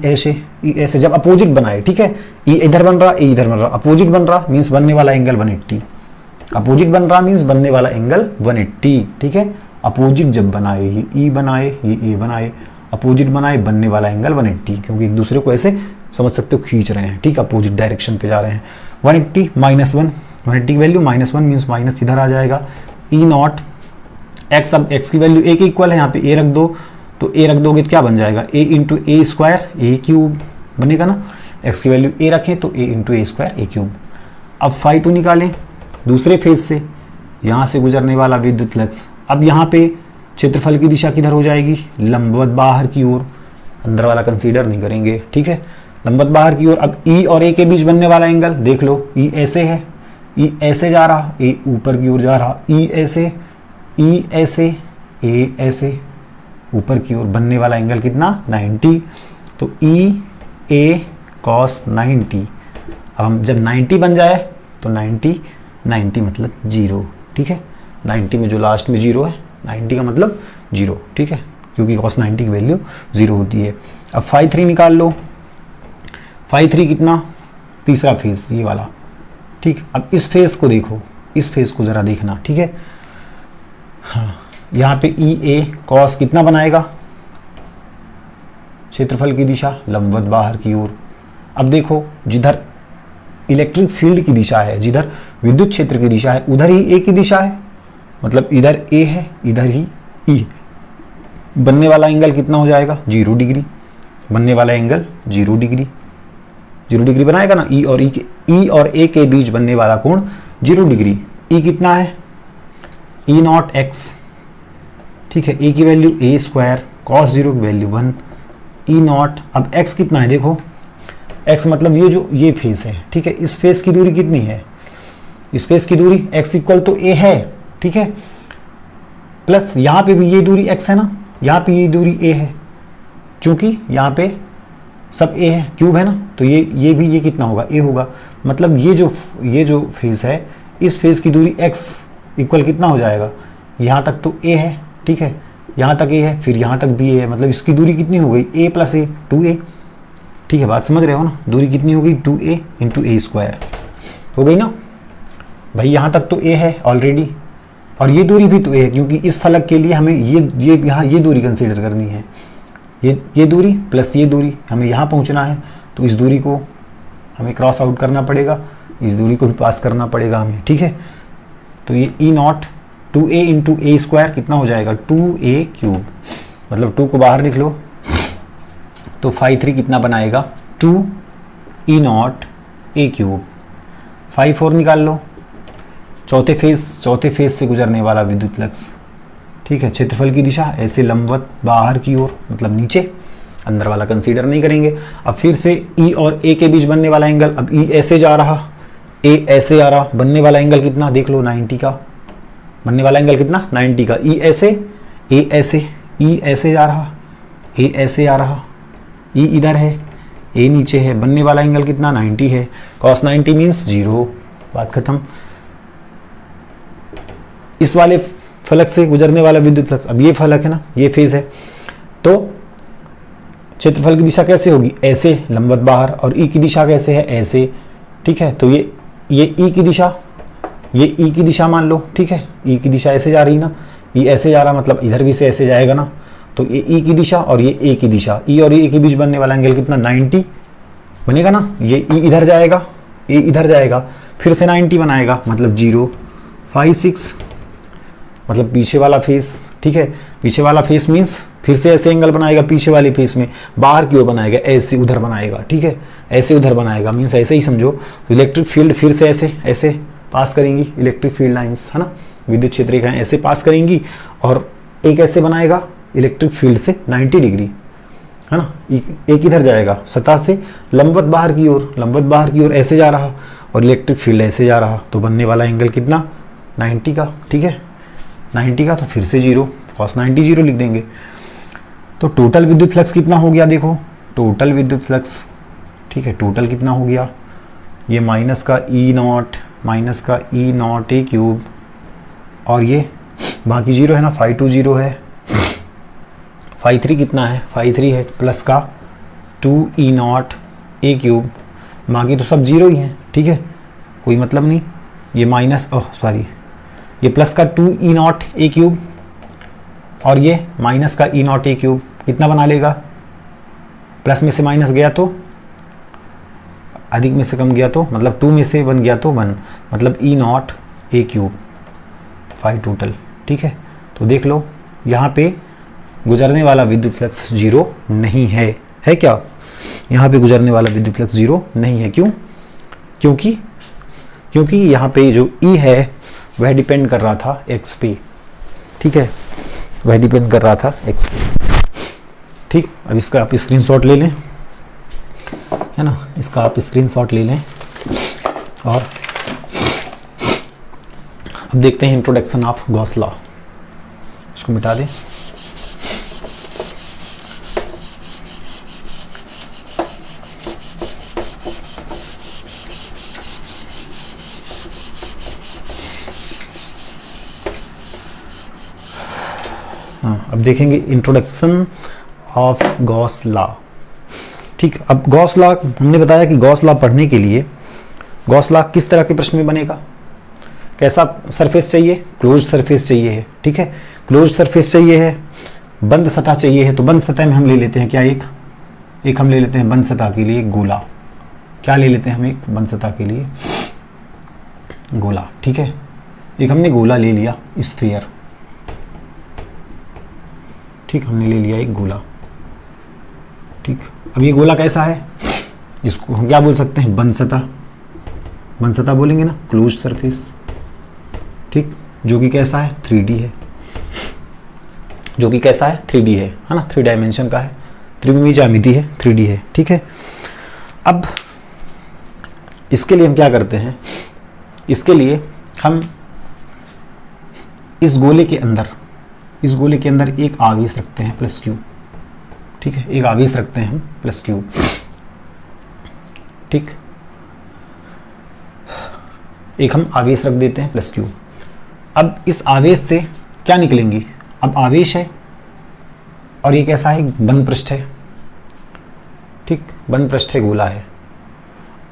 Speaker 1: ऐसे, जब अपोजिट बनाए। ठीक है, ई इधर बन रहा, ए इधर बन रहा, अपोजिट बन रहा मीन्स बनने वाला एंगल 180, अपोजिट बन रहा मीन्स बनने वाला एंगल 180। ठीक है, अपोजिट जब बनाए, ये ई बनाए, ये ए बनाए, अपोजिट बनाए, बनने वाला एंगल 180, क्योंकि एक दूसरे को ऐसे समझ सकते हो खींच रहे हैं। ठीक, अपोजिट डायरेक्शन पे जा रहे हैं। 180 माइनस 1, 180 की वैल्यू -1 मीन्स माइनस इधर आ जाएगा। ई नॉट एक्स, अब एक्स की वैल्यू ए के इक्वल है, यहाँ पे ए रख दो, तो ए रख दोगे तो क्या बन जाएगा, ए into a square A cube बनेगा ना। एक्स की वैल्यू ए रखें तो ए into a square A cube. अब φ2 निकालें दूसरे फेज से, यहाँ से गुजरने वाला विद्युत फ्लक्स। अब यहाँ पे क्षेत्रफल की दिशा किधर हो जाएगी, लंबवत बाहर की ओर, अंदर वाला कंसीडर नहीं करेंगे। ठीक है, लंबवत बाहर की ओर। अब ई और ए के बीच बनने वाला एंगल देख लो, ई ऐसे है, ई ऐसे जा रहा, ए ऊपर की ओर जा रहा, ई ऐसे, ई ऐसे, ए ऐसे, ऊपर की ओर, बनने वाला एंगल कितना, 90। तो ई ए कॉस 90। अब हम जब 90 बन जाए तो 90 मतलब 0। ठीक है, 90 में जो लास्ट में 0 है, 90 का मतलब 0। ठीक है, क्योंकि cos 90 की वैल्यू 0 होती है। अब फाई 3 निकाल लो, फाई 3 कितना, तीसरा फेज ये वाला, ठीक। अब इस फेज को देखो, इस फेज को ज़रा देखना, ठीक है। हाँ, यहाँ पे ई ए कॉस कितना बनाएगा, क्षेत्रफल की दिशा लंबवत बाहर की ओर। अब देखो जिधर इलेक्ट्रिक फील्ड की दिशा है, जिधर विद्युत क्षेत्र की दिशा है, उधर ही ए की दिशा है, मतलब इधर ए है, इधर ही ई। बनने वाला एंगल कितना हो जाएगा, 0 डिग्री। बनने वाला एंगल 0 डिग्री, 0 डिग्री बनाएगा ना। ई और ए के बीच बनने वाला कोण 0 डिग्री। ई कितना है, ई नॉट एक्स, ठीक है। ए की वैल्यू ए स्क्वायर, कॉस 0 की वैल्यू 1, ई नॉट। अब एक्स कितना है देखो, एक्स मतलब ये फेस है, ठीक है। इस फेस की दूरी कितनी है, इस फेस की दूरी एक्स इक्वल तो ए है, ठीक है। प्लस यहाँ पे भी ये दूरी एक्स है ना, यहाँ पे ये दूरी ए है, क्योंकि यहाँ पे सब ए है, क्यूब है ना, तो ये भी ये कितना होगा, ए होगा। मतलब ये जो फेस है, इस फेस की दूरी एक्स इक्वल कितना हो जाएगा, यहाँ तक तो ए है, ठीक है, यहाँ तक ए है, फिर यहाँ तक भी ए है, मतलब इसकी दूरी कितनी हो गई, ए प्लस ए, 2a, ठीक है। बात समझ रहे हो ना, दूरी कितनी हो गई, 2a इंटू ए स्क्वायर हो गई ना भाई। यहाँ तक तो ए है ऑलरेडी, और ये दूरी भी तो ए है, क्योंकि इस फलक के लिए हमें यहाँ ये दूरी कंसीडर करनी है, ये दूरी प्लस ये दूरी, हमें यहाँ पहुँचना है, तो इस दूरी को हमें क्रॉस आउट करना पड़ेगा, इस दूरी को भी पास करना पड़ेगा हमें, ठीक है। तो ये E naught 2a into a square कितना हो जाएगा, 2a क्यूब, मतलब 2 को बाहर लिख लो, तो फाई 3 कितना बनाएगा, 2 ई नॉट ए क्यूब। फाई 4 निकाल लो, चौथे फेज से गुजरने वाला विद्युत फ्लक्स, ठीक है। क्षेत्रफल की दिशा ऐसे लंबवत बाहर की ओर, मतलब नीचे, अंदर वाला कंसीडर नहीं करेंगे। अब फिर से ई और ए के बीच बनने वाला एंगल, अब ई ऐसे जा रहा, ए ऐसे आ रहा, बनने वाला एंगल कितना देख लो, 90 का। बनने वाला एंगल कितना, 90 का। ई ऐसे, ए ऐसे, ई ऐसे जा रहा, ए ऐसे आ रहा, ई इधर है, ए नीचे है, बनने वाला एंगल कितना, 90 है। cos 90 मीन्स 0, बात खत्म। इस वाले फलक से गुजरने वाला विद्युत फ्लक्स, अब ये फलक है ना, ये फेज है, तो क्षेत्रफल की दिशा कैसे होगी, ऐसे लंबवत बाहर, और ई की दिशा कैसे है, ऐसे, ठीक है। तो ये ई की दिशा, ये ई की दिशा मान लो, ठीक है। ई की दिशा ऐसे जा रही ना, ई ऐसे जा रहा, मतलब इधर भी से ऐसे जाएगा ना, तो ये ई की दिशा और ये ए की दिशा, ई और ए के बीच बनने वाला एंगल कितना, 90 बनेगा ना। ये ई इधर जाएगा, ए इधर जाएगा, फिर से 90 बनाएगा, मतलब 0। फाई 6 मतलब पीछे वाला फेस, ठीक है। पीछे वाला फेस मीन्स फिर से ऐसे एंगल बनाएगा, पीछे वाले फेस में बाहर की ओर बनाएगा, ऐसे उधर बनाएगा, ठीक है। ऐसे उधर बनाएगा मीन्स ऐसे ही समझो। तो इलेक्ट्रिक फील्ड फिर से ऐसे पास करेंगी, इलेक्ट्रिक फील्ड लाइंस, है ना, विद्युत क्षेत्र रेखाएं ऐसे पास करेंगी, और एक ऐसे बनाएगा इलेक्ट्रिक फील्ड से 90 डिग्री, है ना। एक इधर जाएगा, सतह से लंबवत बाहर की ओर ऐसे जा रहा, और इलेक्ट्रिक फील्ड ऐसे जा रहा, तो बनने वाला एंगल कितना, 90 का, ठीक है। 90 का, तो फिर से 0, cos 90 0 लिख देंगे। तो टोटल विद्युत फ्लक्स कितना हो गया देखो, टोटल विद्युत फ्लक्स, ठीक है। टोटल कितना हो गया, ये माइनस का ई नॉट ए क्यूब, और ये बाकी 0 है ना, फाई 2 0 है। फाई 3 कितना है, फाई 3 है प्लस का 2 ई नॉट ए क्यूब, बाकी तो सब 0 ही हैं, ठीक है, कोई मतलब नहीं। ये माइनस, ये प्लस का 2 ई नॉट ए क्यूब, और ये माइनस का ई नॉट ए क्यूब कितना बना लेगा, प्लस में से माइनस गया तो अधिक में से कम गया तो, मतलब 2 में से 1 गया तो 1, मतलब E naught a cube phi total, ठीक है। तो देख लो यहाँ पे गुजरने वाला विद्युत फ्लक्स 0 नहीं है क्या, यहाँ पे गुजरने वाला विद्युत फ्लक्स 0 नहीं है। क्यों, क्योंकि यहाँ पे जो ई है वह डिपेंड कर रहा था x पे, ठीक है, वह डिपेंड कर रहा था x पे, ठीक। अब इसका आप स्क्रीनशॉट ले लें, है ना, इसका आप स्क्रीनशॉट ले लें, और अब देखते हैं इंट्रोडक्शन ऑफ गॉस लॉ, इसको मिटा दें। अब देखेंगे इंट्रोडक्शन ऑफ गॉस लॉ। ठीक, अब गॉस लॉ हमने बताया कि गॉस लॉ पढ़ने के लिए गॉस लॉ किस तरह के प्रश्न में बनेगा, कैसा सरफेस चाहिए, क्लोज सरफेस चाहिए है। ठीक है, क्लोज सरफेस चाहिए है, बंद सतह चाहिए है। तो बंद सतह में हम ले लेते हैं क्या, एक हम ले लेते हैं बंद सतह के लिए गोला। क्या ले लेते हैं हम, एक बंद सतह के लिए गोला। ठीक है, एक हमने गोला ले लिया स्फीयर। ठीक, हमने ले लिया एक गोला। ठीक, अब ये गोला कैसा है, इसको हम क्या बोल सकते हैं, बंद सतह। बंद सतह बोलेंगे ना, क्लोज सरफेस। ठीक, जो कि कैसा है, 3D है, जो कि कैसा है, 3D है ना, 3 डायमेंशन का है, त्रिविमीय ज्यामिति है, 3D है। ठीक है, अब इसके लिए हम क्या करते हैं, इसके लिए हम इस गोले के अंदर एक आवेश रखते हैं प्लस क्यू। ठीक है, एक आवेश रखते हैं हम प्लस क्यू। ठीक, एक हम आवेश रख देते हैं प्लस क्यू। अब इस आवेश से क्या निकलेंगी, अब आवेश है और ये कैसा है, बंद पृष्ठ है। ठीक, बंद पृष्ठ है, गोला है।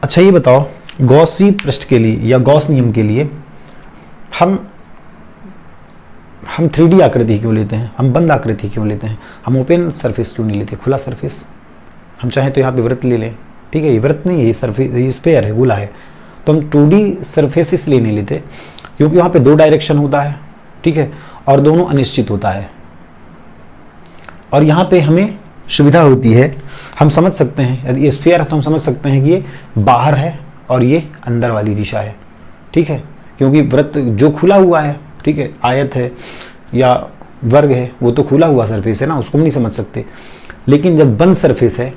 Speaker 1: अच्छा ये बताओ, गॉसी पृष्ठ के लिए या गॉस नियम के लिए हम 3D आकृति क्यों लेते हैं, हम बंद आकृति क्यों लेते हैं, हम ओपन सरफेस क्यों नहीं लेते, खुला सरफेस। हम चाहें तो यहाँ पे वृत्त ले लें। ठीक है, ये वृत्त नहीं है, ये सरफेस, ये स्फीयर है, गोला है। तो हम 2D सरफेस इसलिए नहीं लेते क्योंकि वहाँ पे 2 डायरेक्शन होता है। ठीक है, और दोनों अनिश्चित होता है। और यहाँ पे हमें सुविधा होती है, हम समझ सकते हैं, यदि ये स्फीयर है तो हम समझ सकते हैं कि ये बाहर है और ये अंदर वाली दिशा है। ठीक है, क्योंकि वृत्त जो खुला हुआ है, ठीक है, आयत है या वर्ग है, वो तो खुला हुआ सरफेस है ना, उसको हम नहीं समझ सकते। लेकिन जब बंद सरफेस है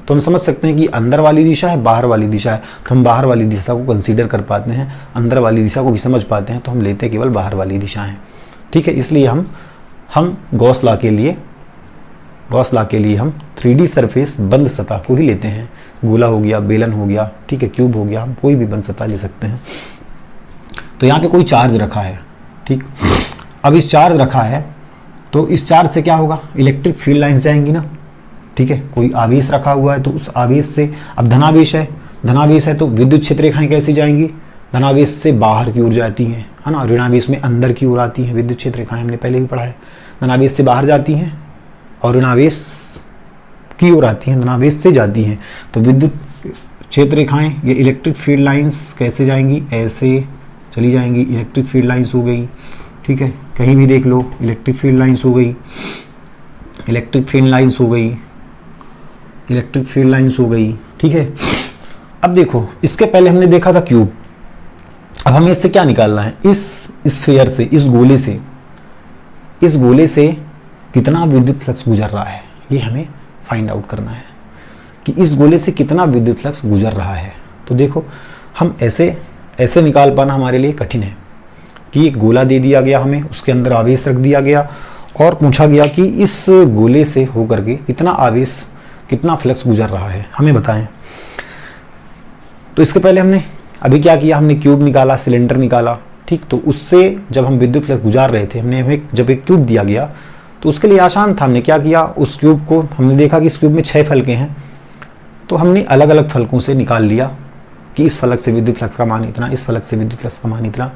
Speaker 1: तो हम समझ सकते हैं कि अंदर वाली दिशा है, बाहर वाली दिशा है, तो हम बाहर वाली दिशा को कंसीडर कर पाते हैं, अंदर वाली दिशा को भी समझ पाते हैं, तो हम लेते केवल बाहर वाली दिशा है। ठीक है, इसलिए हम गॉस लॉ के लिए हम 3D सरफेस बंद सतह को ही लेते हैं। गोला हो गया, बेलन हो गया, ठीक है, क्यूब हो गया, हम कोई भी बंद सतह ले सकते हैं। तो यहाँ पे कोई चार्ज रखा है। ठीक, अब इस चार्ज रखा है तो इस चार्ज से क्या होगा, इलेक्ट्रिक फील्ड लाइंस जाएंगी ना। ठीक है, कोई आवेश रखा हुआ है तो उस आवेश से, अब धनावेश है तो विद्युत क्षेत्र रेखाएं कैसी जाएंगी, धनावेश से बाहर की ओर जाती हैं, है ना। ऋणावेश में अंदर की ओर आती हैं विद्युत क्षेत्र रेखाएं, हमने पहले भी पढ़ा है। धनावेश से बाहर जाती हैं और ऋणावेश की ओर आती हैं, धनावेश से जाती हैं। तो विद्युत क्षेत्र रेखाएं, ये इलेक्ट्रिक फील्ड लाइंस कैसे जाएंगी, ऐसे चली जाएंगी। इलेक्ट्रिक फील्ड लाइंस हो गई। ठीक है, कहीं भी देख लो, इलेक्ट्रिक फील्ड लाइंस हो गई, इलेक्ट्रिक फील्ड लाइंस हो गई, इलेक्ट्रिक फील्ड लाइंस हो गई। ठीक है, अब देखो, इसके पहले हमने देखा था क्यूब। अब हमें इससे क्या निकालना है, इस स्फीयर से, इस गोले से कितना विद्युत फ्लक्स गुजर रहा है, ये हमें फाइंड आउट करना है कि इस गोले से कितना विद्युत फ्लक्स गुजर रहा है। तो देखो, हम ऐसे निकाल पाना हमारे लिए कठिन है कि एक गोला दे दिया गया हमें, उसके अंदर आवेश रख दिया गया और पूछा गया कि इस गोले से होकर के कितना आवेश, कितना फ्लक्स गुजर रहा है, हमें बताएं। तो इसके पहले हमने अभी क्या किया, हमने क्यूब निकाला, सिलेंडर निकाला। ठीक, तो उससे जब हम विद्युत फ्लक्स गुजार रहे थे, हमें जब एक क्यूब दिया गया तो उसके लिए आसान था। हमने क्या किया, उस क्यूब को हमने देखा कि इस क्यूब में 6 फलकें हैं, तो हमने अलग अलग फलकों से निकाल लिया कि इस फलक से विद्युत फ्लक्स का मान इतना, इस फलक से विद्युत फ्लक्स का मान इतना,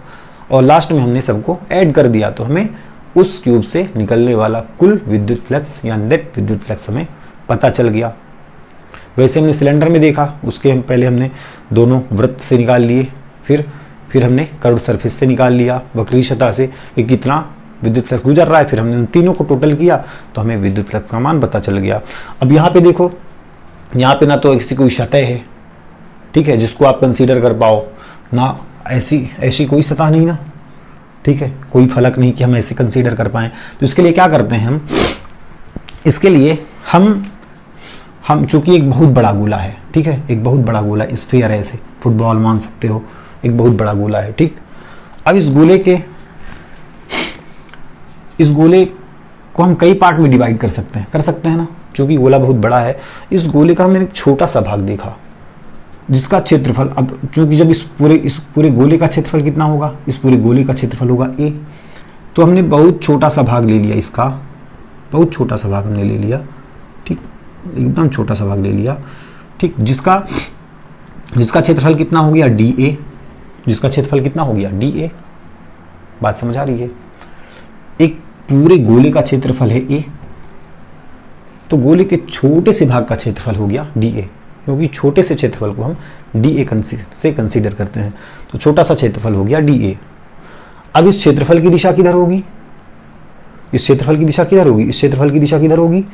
Speaker 1: और लास्ट में हमने सबको ऐड कर दिया। तो हमें उस क्यूब से निकलने वाला कुल विद्युत फ्लक्स या नेट विद्युत फ्लक्स हमें पता चल गया। वैसे हमने सिलेंडर में देखा, उसके पहले हमने दोनों वृत्त से निकाल लिए, फिर हमने कर्व सरफेस से निकाल लिया, वक्रीय सतह से कि कितना विद्युत फ्लक्स गुजर रहा है। फिर हमने उन तीनों को टोटल किया तो हमें विद्युत फ्लक्स का मान पता चल गया। अब यहाँ पे देखो, यहाँ पे ना तो ऐसी कोई सतह है, ठीक है, जिसको आप कंसीडर कर पाओ, ना ऐसी कोई सतह नहीं ना। ठीक है, कोई फलक नहीं कि हम ऐसे कंसीडर कर पाएँ। तो इसके लिए क्या करते हैं हम, इसके लिए हम चूंकि एक बहुत बड़ा गोला है, ठीक है, एक बहुत बड़ा गोला, स्फीयर है, ऐसे फुटबॉल मान सकते हो, एक बहुत बड़ा गोला है। ठीक, अब इस गोले को हम कई पार्ट में डिवाइड कर सकते हैं ना। चूंकि गोला बहुत बड़ा है, इस गोले का हमने एक छोटा सा भाग देखा जिसका क्षेत्रफल, अब चूंकि जब इस पूरे गोले का क्षेत्रफल कितना होगा, इस पूरे गोले का क्षेत्रफल होगा a, तो हमने बहुत छोटा सा भाग ले लिया इसका, बहुत छोटा सा भाग हमने ले लिया, ठीक, एकदम छोटा सा भाग ले लिया, ठीक, जिसका क्षेत्रफल कितना हो गया डी ए, जिसका क्षेत्रफल कितना हो गया डी ए। बात समझ आ रही है? एक पूरे गोले का क्षेत्रफल है ए, तो गोले के छोटे से भाग का क्षेत्रफल हो गया डी ए, क्योंकि छोटे से क्षेत्रफल को हम डी ए से कंसीडर करते हैं, तो छोटा सा क्षेत्रफल हो गया डी ए। अब इस क्षेत्रफल की दिशा किधर होगी, इस क्षेत्रफल की दिशा किधर होगी, इस क्षेत्रफल की दिशा किधर होगी,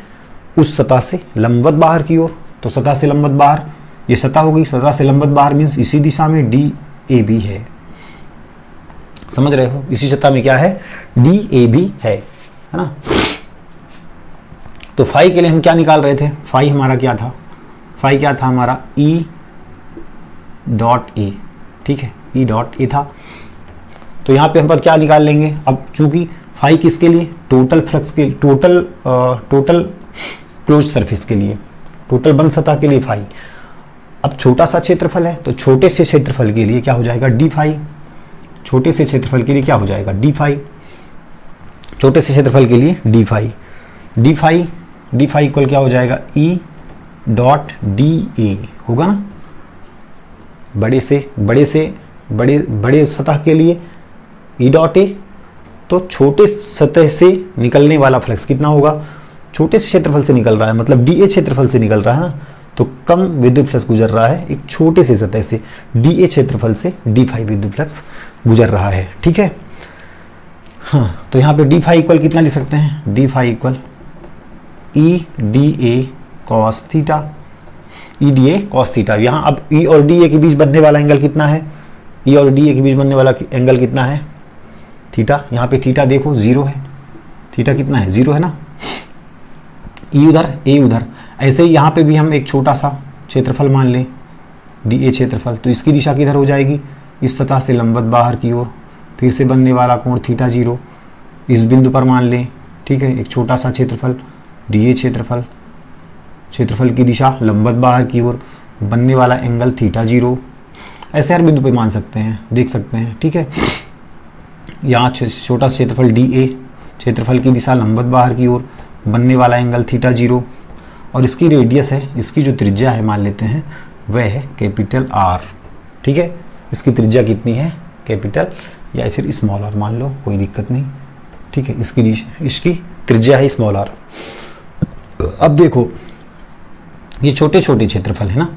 Speaker 1: उस सतह से लंबवत बाहर की ओर। तो सतह से लंबवत बाहर, ये सतह होगी, सतह से लंबवत बाहर मीन्स इसी दिशा में डी ए बी है। समझ रहे हो? इसी सतह में क्या है, डी ए बी है ना। तो फाई के लिए हम क्या निकाल रहे थे, फाई हमारा क्या था, फाई क्या था हमारा ई डॉट ए, ठीक है, ई डॉट ए था। तो यहाँ पे हम पर क्या निकाल लेंगे, अब चूंकि फाई किसके लिए, टोटल फ्लक्स के, टोटल क्लोज सरफेस के लिए, टोटल बंद सतह के लिए फाई। अब छोटा सा क्षेत्रफल है, तो छोटे से क्षेत्रफल के लिए क्या हो जाएगा डी फाई, छोटे से क्षेत्रफल के लिए क्या हो जाएगा डी फाई, छोटे से क्षेत्रफल के लिए d phi, d phi, d phi equal क्या हो जाएगा ई डॉट डी ए होगा ना। बड़े सतह के लिए ई डॉट ए, तो छोटे सतह से निकलने वाला फ्लक्स कितना होगा, छोटे से क्षेत्रफल से निकल रहा है, मतलब डी ए क्षेत्रफल से निकल रहा है ना, तो कम विद्युत फ्लक्स गुजर रहा है एक छोटे से सतह से, डी ए क्षेत्रफल से डी फाई विद्युत फ्लक्स गुजर रहा है, ठीक है। हाँ, तो यहाँ पे डी फाई इक्वल कितना लिख सकते हैं, d phi equal E d A cos theta, E d A cos theta. यहाँ अब ई और डी ए के बीच बनने वाला एंगल कितना है, ई और डी ए के बीच बनने वाला एंगल कितना है, थीटा। यहाँ पे थीटा देखो 0 है, थीटा कितना है 0 है ना, ई उधर ए उधर। ऐसे ही यहाँ पे भी हम एक छोटा सा क्षेत्रफल मान लें डी ए क्षेत्रफल, तो इसकी दिशा किधर हो जाएगी, इस सतह से लंबवत बाहर की ओर, फिर से बनने वाला कोण थीटा 0, इस बिंदु पर मान लें, ठीक है, एक छोटा सा क्षेत्रफल डी ए क्षेत्रफल, क्षेत्रफल की दिशा लंबवत बाहर की ओर, बनने वाला एंगल थीटा 0। ऐसे हर बिंदु पे मान सकते हैं, देख सकते हैं, ठीक है। यहाँ छोटा क्षेत्रफल डी ए, क्षेत्रफल की दिशा लंबवत बाहर की ओर, बनने वाला एंगल थीटा 0, और इसकी रेडियस है, इसकी जो त्रिज्या है मान लेते हैं वह है कैपिटल आर, ठीक है। इसकी त्रिज्या कितनी है, कैपिटल या फिर स्मॉल आर मान लो, कोई दिक्कत नहीं, ठीक है। इसकी त्रिज्या है स्मॉल आर। अब देखो ये छोटे छोटे क्षेत्रफल है ना,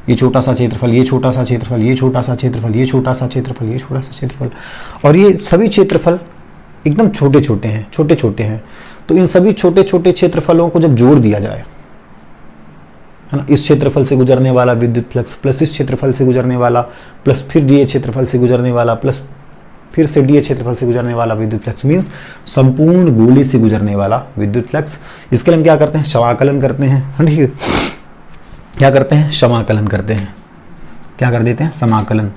Speaker 1: ये छोटा सा क्षेत्रफल, ये छोटा सा क्षेत्रफल, ये छोटा सा क्षेत्रफल, ये छोटा सा क्षेत्रफल, ये छोटा सा क्षेत्रफल, और ये सभी क्षेत्रफल एकदम छोटे छोटे हैं, छोटे छोटे हैं। तो इन सभी छोटे छोटे क्षेत्रफलों को जब जोड़ दिया जाए, है ना, इस क्षेत्रफल से गुजरने वाला विद्युत फ्लक्स प्लस इस क्षेत्रफल से गुजरने वाला प्लस फिर डी ए क्षेत्रफल से गुजरने वाला प्लस फिर से डी ए क्षेत्रफल से गुजरने वाला विद्युत फ्लक्स मीन्स संपूर्ण गोले से गुजरने वाला विद्युत फ्लक्स। इसके लिए हम क्या करते हैं, समाकलन करते हैं, ठीक है। क्या करते हैं, समाकलन करते हैं, क्या कर देते हैं, समाकलन।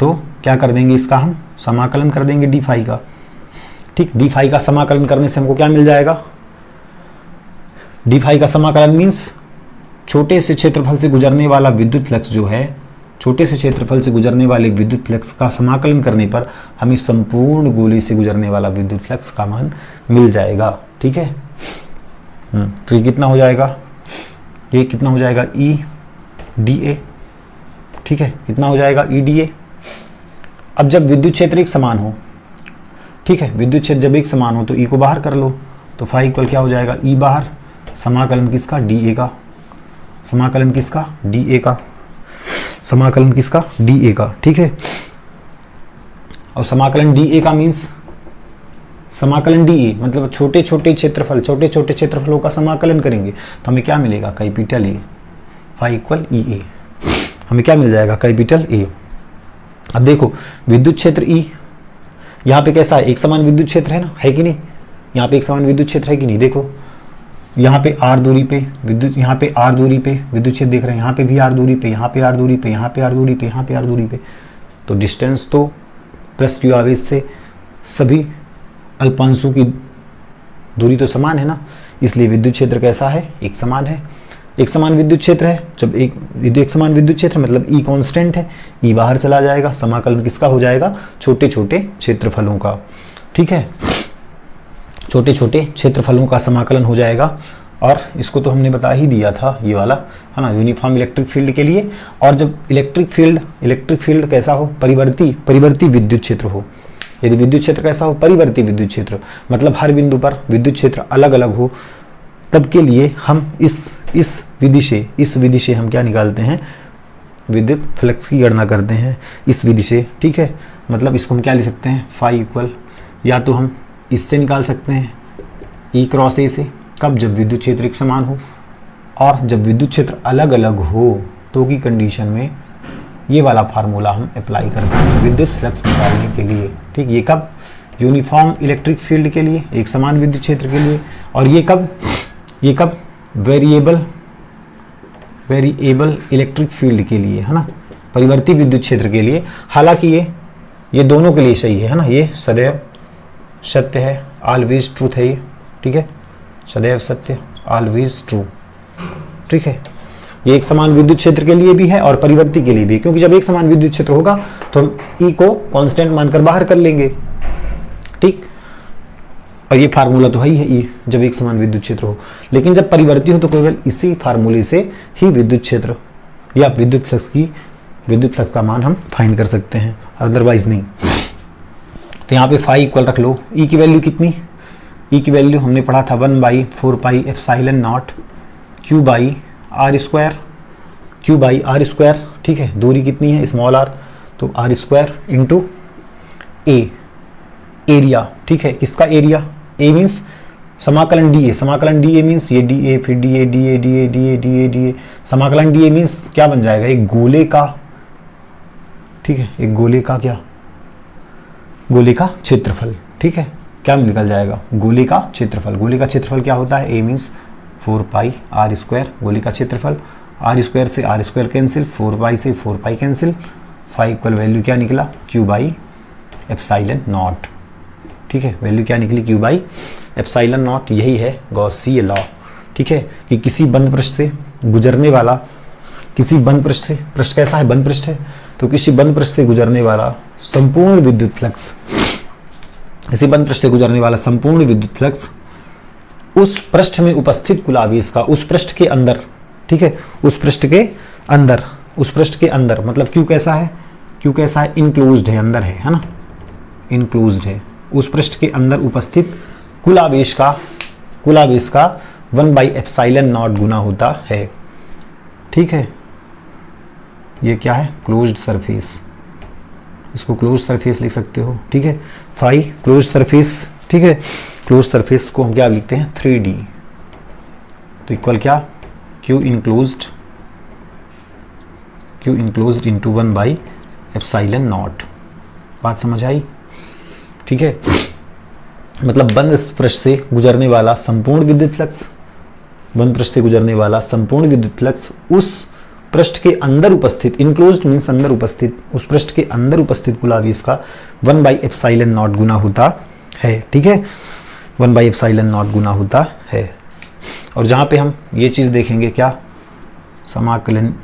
Speaker 1: तो क्या कर देंगे, इसका हम समाकलन कर देंगे डी फाई का, ठीक। डी फाई का समाकलन करने से हमको क्या मिल जाएगा, डी फाई का समाकलन मीन्स छोटे से क्षेत्रफल से गुजरने वाला विद्युत फ्लक्स जो है, छोटे से क्षेत्रफल से गुजरने वाले विद्युत फ्लक्स का समाकलन करने पर हमें संपूर्ण गोले से गुजरने वाला विद्युत फ्लक्स का मान मिल जाएगा, ठीक है। तो ये कितना हो जाएगा, ये कितना हो जाएगा ई डी ए, ठीक है, कितना हो जाएगा ई डी ए। अब जब विद्युत क्षेत्र एक समान हो, ठीक है, विद्युत क्षेत्र जब एक समान हो तो ई को बाहर कर लो, तो फाई इक्वल क्या हो जाएगा ई बाहर, समाकलन किसका, डी ए का, समाकलन किसका, डी ए का, समाकलन किसका, डी ए का, ठीक है। और समाकलन डी ए का मीन्स समाकलन डी ए मतलब छोटे छोटे क्षेत्रफल, छोटे छोटे क्षेत्रफलों का समाकलन करेंगे तो हमें क्या मिलेगा, कैपिटल ए, फाई इक्वल ई ए, हमें क्या मिल जाएगा, कैपिटल ए। अब देखो विद्युत क्षेत्र ई यहाँ पे कैसा है, एक समान विद्युत क्षेत्र है ना, है कि नहीं, यहाँ पे एक समान विद्युत क्षेत्र है कि नहीं। देखो यहाँ पे आर दूरी पे विद्युत, यहाँ पे आर दूरी पे विद्युत क्षेत्र देख रहे हैं, यहाँ पे भी आर दूरी पे, यहाँ पे आर दूरी पे, यहाँ पे आर दूरी पे, यहाँ पे आर दूरी पे, तो डिस्टेंस तो प्लस क्यू आवेश से सभी अल्पांशों की दूरी तो समान है ना, इसलिए विद्युत क्षेत्र कैसा है, एक समान है, एक समान विद्युत क्षेत्र है। जब एक समान विद्युत क्षेत्र मतलब ई कांस्टेंट है, ई बाहर चला जाएगा, समाकलन किसका हो जाएगा, छोटे छोटे क्षेत्रफलों का, ठीक है। छोटे छोटे क्षेत्रफलों का समाकलन हो जाएगा। और इसको तो हमने बता ही दिया था, ये वाला है ना, यूनिफॉर्म इलेक्ट्रिक फील्ड के लिए। और जब इलेक्ट्रिक फील्ड कैसा हो, परिवर्ती विद्युत क्षेत्र हो। यदि विद्युत क्षेत्र कैसा हो, परिवर्ती विद्युत क्षेत्र, मतलब हर बिंदु पर विद्युत क्षेत्र अलग अलग हो, तब के लिए हम इस विधि से हम क्या निकालते हैं, विद्युत फ्लक्स की गणना करते हैं इस विधि से। ठीक है, मतलब इसको हम क्या लिख सकते हैं, फाई इक्वल, या तो हम इससे निकाल सकते हैं ई क्रॉस ए से, कब, जब विद्युत क्षेत्र एक समान हो। और जब विद्युत क्षेत्र अलग अलग हो तो की कंडीशन में ये वाला फार्मूला हम अप्लाई करते हैं विद्युत फ्लक्स निकालने के लिए। ठीक, ये कब, यूनिफॉर्म इलेक्ट्रिक फील्ड के लिए, एक समान विद्युत क्षेत्र के लिए। और ये कब वेरिएबल इलेक्ट्रिक फील्ड के लिए, है ना, परिवर्ती विद्युत क्षेत्र के लिए। हालांकि ये दोनों के लिए सही है ना, ये सदैव सत्य है, ऑलवेज ट्रूथ है ये। ठीक है, सदैव सत्य, ऑलवेज ट्रू। ठीक है, ये एक समान विद्युत क्षेत्र के लिए भी है और परिवर्ती के लिए भी, क्योंकि जब एक समान विद्युत क्षेत्र होगा तो हम ई को कांस्टेंट मानकर बाहर कर लेंगे। ठीक, और ये फार्मूला तो है ही है ई, जब एक समान विद्युत क्षेत्र हो। लेकिन जब परिवर्ती हो तो केवल इसी फार्मूले से ही विद्युत क्षेत्र या विद्युत फ्लक्स का मान हम फाइंड कर सकते हैं, अदरवाइज नहीं। तो यहाँ पे फाई इक्वल रख लो, ई की वैल्यू कितनी, ई की वैल्यू हमने पढ़ा था 1/4πε0 q बाई आर स्क्वायर। ठीक है, दूरी कितनी है, स्मॉल आर, तो आर स्क्वायर इंटू एरिया। ठीक है, किसका एरिया, ए मीन्स समाकलन डी ए मीन्स ये डी ए, फिर डी ए, समाकलन डी ए मीन्स क्या बन जाएगा, एक गोले का। ठीक है, एक गोले का क्या, गोले का क्षेत्रफल। ठीक है, क्या निकल जाएगा, गोले का क्षेत्रफल। गोले का क्षेत्रफल क्या होता है, ए मीन्स 4π आर स्क्वायर, गोले का क्षेत्रफल। आर स्क्वायर से आर स्क्वायर कैंसिल, 4π से 4π कैंसिल, फाई इक्वल वैल्यू क्या निकला, q/ε0। ठीक है, वैल्यू क्या निकली, q/ε0। यही है गॉसीय लॉ। ठीक है, कि किसी बंद पृष्ठ से गुजरने वाला, किसी बंद पृष्ठ से, पृष्ठ कैसा है, बंद पृष्ठ है, तो किसी बंद पृष्ठ से गुजरने वाला संपूर्ण विद्युत फ्लक्स, इसी बंद पृष्ठ से गुजरने वाला संपूर्ण विद्युत फ्लक्स उस पृष्ठ में उपस्थित कुल आवेश का, उस पृष्ठ के अंदर। ठीक है, उस पृष्ठ के अंदर मतलब क्यू कैसा है, इनक्लोज्ड है, अंदर है ना, इनक्लोज्ड है। उस पृष्ठ के अंदर उपस्थित कुल आवेश का 1/ε0 गुना होता है। ठीक है, ये क्या है, क्लोज्ड सरफेस, इसको क्लोज सरफेस लिख सकते हो। ठीक है, फाई क्लोज सरफेस। ठीक है, क्लोज सरफेस को हम क्या लिखते हैं, 3D, तो इक्वल क्या, Q इनक्लोज्ड इंटू 1/ε0। बात समझ आई। ठीक है, मतलब बंद पृष्ठ से गुजरने वाला संपूर्ण विद्युत फ्लक्स, उस पृष्ठ के अंदर उपस्थित, इनक्लोज्ड मीन्स अंदर उपस्थित, उस पृष्ठ के अंदर उपस्थित कुल आवेश का 1/ε0 गुना होता है। ठीक है, 1/ε0 गुना होता है। और जहां पे हम ये चीज देखेंगे क्या, समाकलन